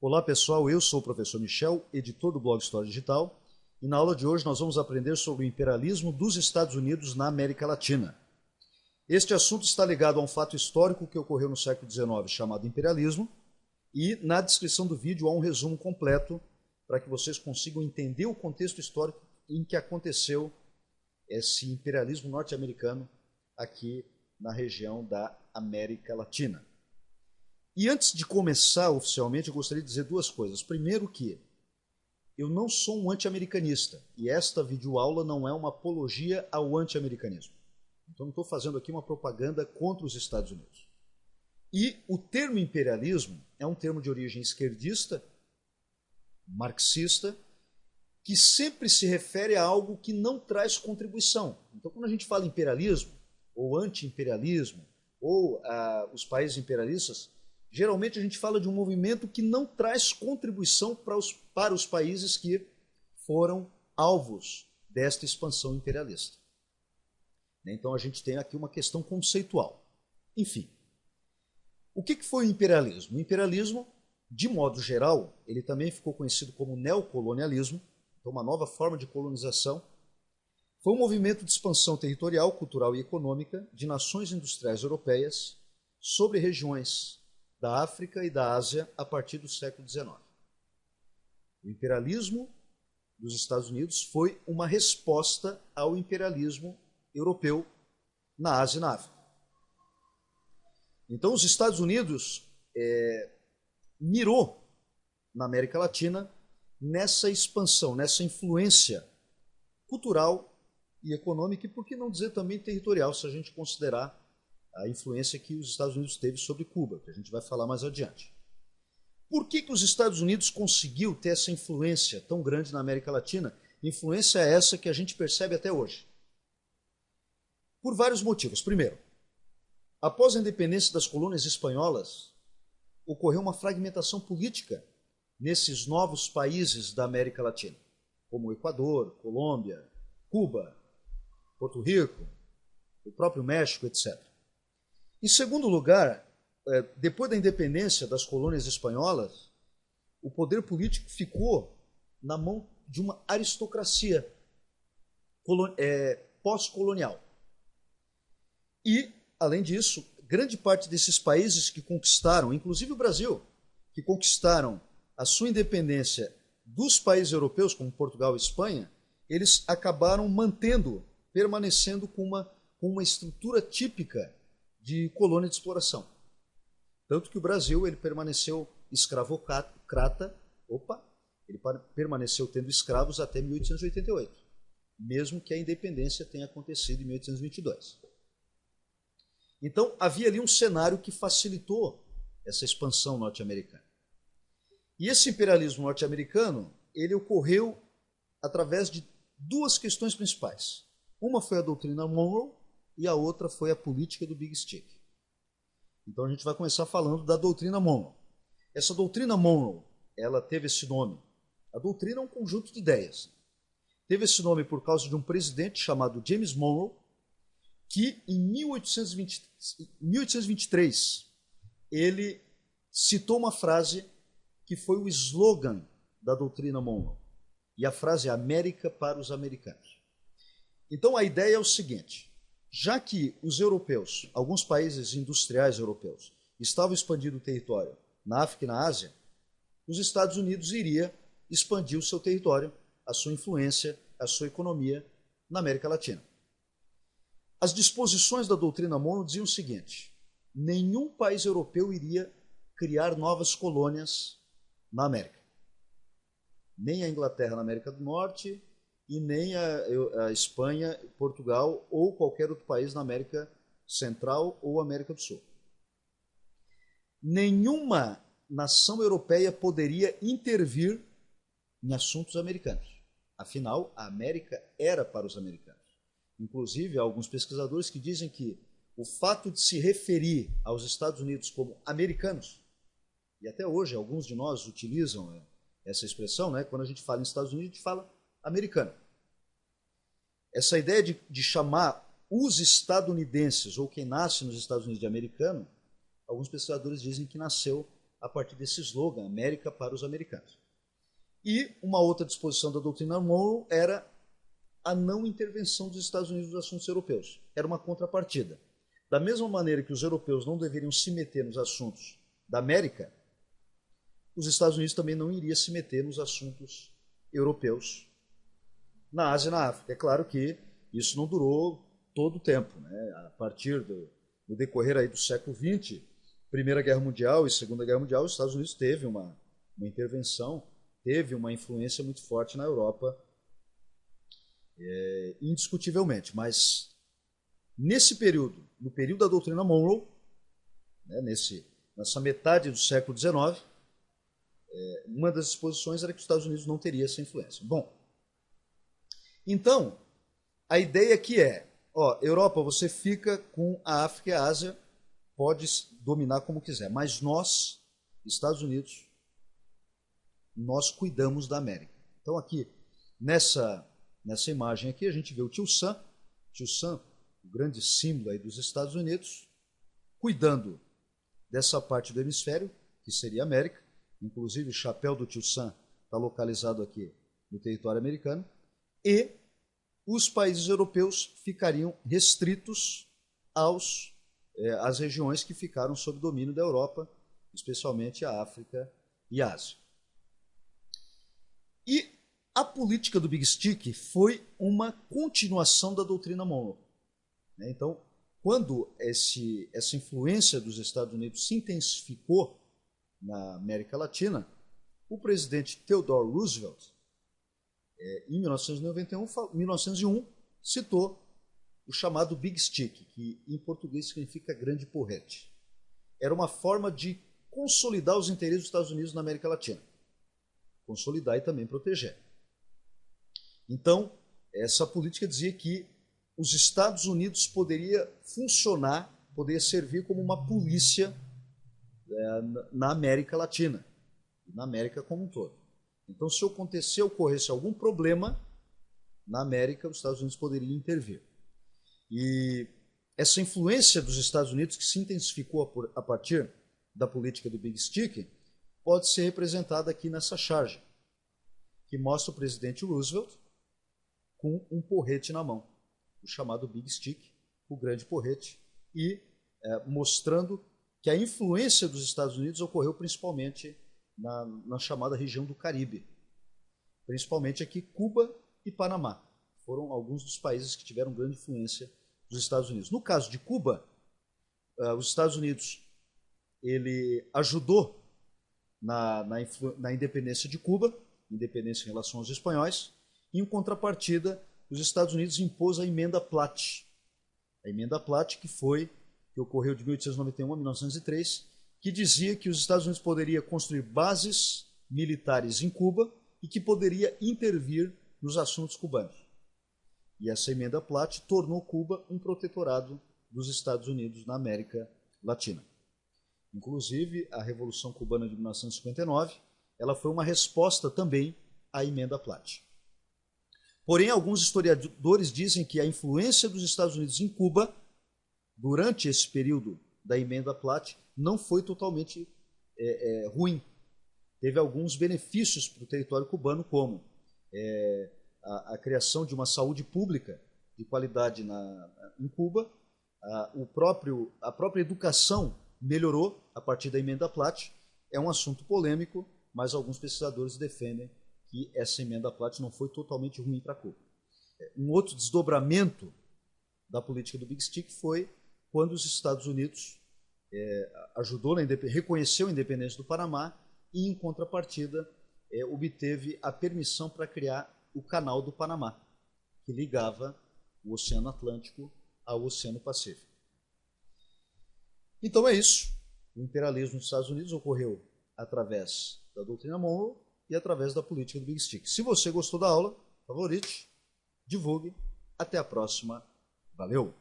Olá pessoal, eu sou o professor Michel, editor do blog História Digital, e na aula de hoje nós vamos aprender sobre o imperialismo dos Estados Unidos na América Latina. Este assunto está ligado a um fato histórico que ocorreu no século XIX chamado imperialismo, e na descrição do vídeo há um resumo completo para que vocês consigam entender o contexto histórico em que aconteceu esse imperialismo norte-americano aqui na região da América Latina. E antes de começar oficialmente, eu gostaria de dizer duas coisas. Primeiro que eu não sou um anti-americanista, e esta videoaula não é uma apologia ao anti-americanismo. Então não estou fazendo aqui uma propaganda contra os Estados Unidos. E o termo imperialismo é um termo de origem esquerdista, marxista, que sempre se refere a algo que não traz contribuição. Então quando a gente fala imperialismo, ou anti-imperialismo, ou os países imperialistas, geralmente a gente fala de um movimento que não traz contribuição para os países que foram alvos desta expansão imperialista. Então a gente tem aqui uma questão conceitual. Enfim, o que foi o imperialismo? O imperialismo, de modo geral, ele também ficou conhecido como neocolonialismo, então uma nova forma de colonização. Foi um movimento de expansão territorial, cultural e econômica de nações industriais europeias sobre regiões da África e da Ásia a partir do século XIX. O imperialismo dos Estados Unidos foi uma resposta ao imperialismo europeu na Ásia e na África. Então os Estados Unidos mirou na América Latina nessa expansão, nessa influência cultural e econômica, e por que não dizer também territorial, se a gente considerar a influência que os Estados Unidos teve sobre Cuba, que a gente vai falar mais adiante. Por que os Estados Unidos conseguiu ter essa influência tão grande na América Latina? Influência essa que a gente percebe até hoje. Por vários motivos. Primeiro, após a independência das colônias espanholas, ocorreu uma fragmentação política nesses novos países da América Latina, como o Equador, Colômbia, Cuba, Porto Rico, o próprio México, etc. Em segundo lugar, depois da independência das colônias espanholas, o poder político ficou na mão de uma aristocracia pós-colonial. E, além disso, grande parte desses países que conquistaram, inclusive o Brasil, que conquistaram a sua independência dos países europeus, como Portugal e Espanha, eles acabaram permanecendo com uma estrutura típica de colônia de exploração. Tanto que o Brasil ele permaneceu escravocrata, ele permaneceu tendo escravos até 1888, mesmo que a independência tenha acontecido em 1822. Então havia ali um cenário que facilitou essa expansão norte-americana. E esse imperialismo norte-americano, ele ocorreu através de duas questões principais. Uma foi a doutrina Monroe e a outra foi a política do Big Stick. Então a gente vai começar falando da doutrina Monroe. Essa doutrina Monroe, ela teve esse nome. A doutrina é um conjunto de ideias. Teve esse nome por causa de um presidente chamado James Monroe, que em 1823 ele citou uma frase que foi o slogan da doutrina Monroe. E a frase é América para os americanos. Então a ideia é o seguinte: já que os europeus, alguns países industriais europeus, estavam expandindo o território na África e na Ásia, os Estados Unidos iria expandir o seu território, a sua influência, a sua economia na América Latina. As disposições da doutrina Monroe diziam o seguinte: nenhum país europeu iria criar novas colônias na América. Nem a Inglaterra na América do Norte, e nem a Espanha, Portugal ou qualquer outro país na América Central ou América do Sul. Nenhuma nação europeia poderia intervir em assuntos americanos. Afinal, a América era para os americanos. Inclusive, há alguns pesquisadores que dizem que o fato de se referir aos Estados Unidos como americanos, e até hoje alguns de nós utilizam essa expressão, né? Quando a gente fala em Estados Unidos, a gente fala americano. Essa ideia de chamar os estadunidenses, ou quem nasce nos Estados Unidos de americano, alguns pesquisadores dizem que nasceu a partir desse slogan, América para os americanos. E uma outra disposição da doutrina Monroe era a não intervenção dos Estados Unidos nos assuntos europeus. Era uma contrapartida. Da mesma maneira que os europeus não deveriam se meter nos assuntos da América, os Estados Unidos também não iriam se meter nos assuntos europeus na Ásia e na África. É claro que isso não durou todo o tempo, né? A partir do decorrer aí do século XX, Primeira Guerra Mundial e Segunda Guerra Mundial, os Estados Unidos teve uma intervenção, teve uma influência muito forte na Europa, indiscutivelmente. Mas nesse período, no período da doutrina Monroe, né, nessa metade do século XIX, uma das disposições era que os Estados Unidos não teria essa influência. Bom, então, a ideia aqui é, Europa, você fica com a África e a Ásia, pode dominar como quiser, mas nós, Estados Unidos, nós cuidamos da América. Então aqui, nessa imagem aqui, a gente vê o Tio Sam, o grande símbolo aí dos Estados Unidos, cuidando dessa parte do hemisfério, que seria a América. Inclusive o chapéu do Tio Sam está localizado aqui no território americano, e os países europeus ficariam restritos às regiões que ficaram sob domínio da Europa, especialmente a África e a Ásia. E a política do Big Stick foi uma continuação da doutrina Monroe. Então, quando essa influência dos Estados Unidos se intensificou na América Latina, o presidente Theodore Roosevelt, em 1901, citou o chamado Big Stick, que em português significa grande porrete. Era uma forma de consolidar os interesses dos Estados Unidos na América Latina. Consolidar e também proteger. Então, essa política dizia que os Estados Unidos poderia funcionar, poderia servir como uma polícia na América Latina, na América como um todo. Então, se ocorresse algum problema na América, os Estados Unidos poderiam intervir. E essa influência dos Estados Unidos, que se intensificou a partir da política do Big Stick, pode ser representada aqui nessa charge, que mostra o presidente Roosevelt com um porrete na mão, o chamado Big Stick, o grande porrete, e mostrando que a influência dos Estados Unidos ocorreu principalmente na chamada região do Caribe, principalmente aqui Cuba e Panamá. Foram alguns dos países que tiveram grande influência dos Estados Unidos. No caso de Cuba, os Estados Unidos ele ajudou na independência de Cuba, independência em relação aos espanhóis, e em contrapartida, os Estados Unidos impôs a Emenda Platt. A Emenda Platt que ocorreu de 1891 a 1903, que dizia que os Estados Unidos poderiam construir bases militares em Cuba e que poderia intervir nos assuntos cubanos. E essa Emenda Platt tornou Cuba um protetorado dos Estados Unidos na América Latina. Inclusive, a Revolução Cubana de 1959, ela foi uma resposta também à Emenda Platt. Porém, alguns historiadores dizem que a influência dos Estados Unidos em Cuba, durante esse período da Emenda Platt, não foi totalmente ruim. Teve alguns benefícios para o território cubano, como a criação de uma saúde pública de qualidade em Cuba, a própria educação melhorou a partir da Emenda Platt. É um assunto polêmico, mas alguns pesquisadores defendem que essa Emenda Platt não foi totalmente ruim para Cuba. Um outro desdobramento da política do Big Stick foi quando os Estados Unidos reconheceu a independência do Panamá e, em contrapartida, obteve a permissão para criar o Canal do Panamá, que ligava o Oceano Atlântico ao Oceano Pacífico. Então é isso. O imperialismo dos Estados Unidos ocorreu através da doutrina Monroe e através da política do Big Stick. Se você gostou da aula, favorite, divulgue. Até a próxima. Valeu!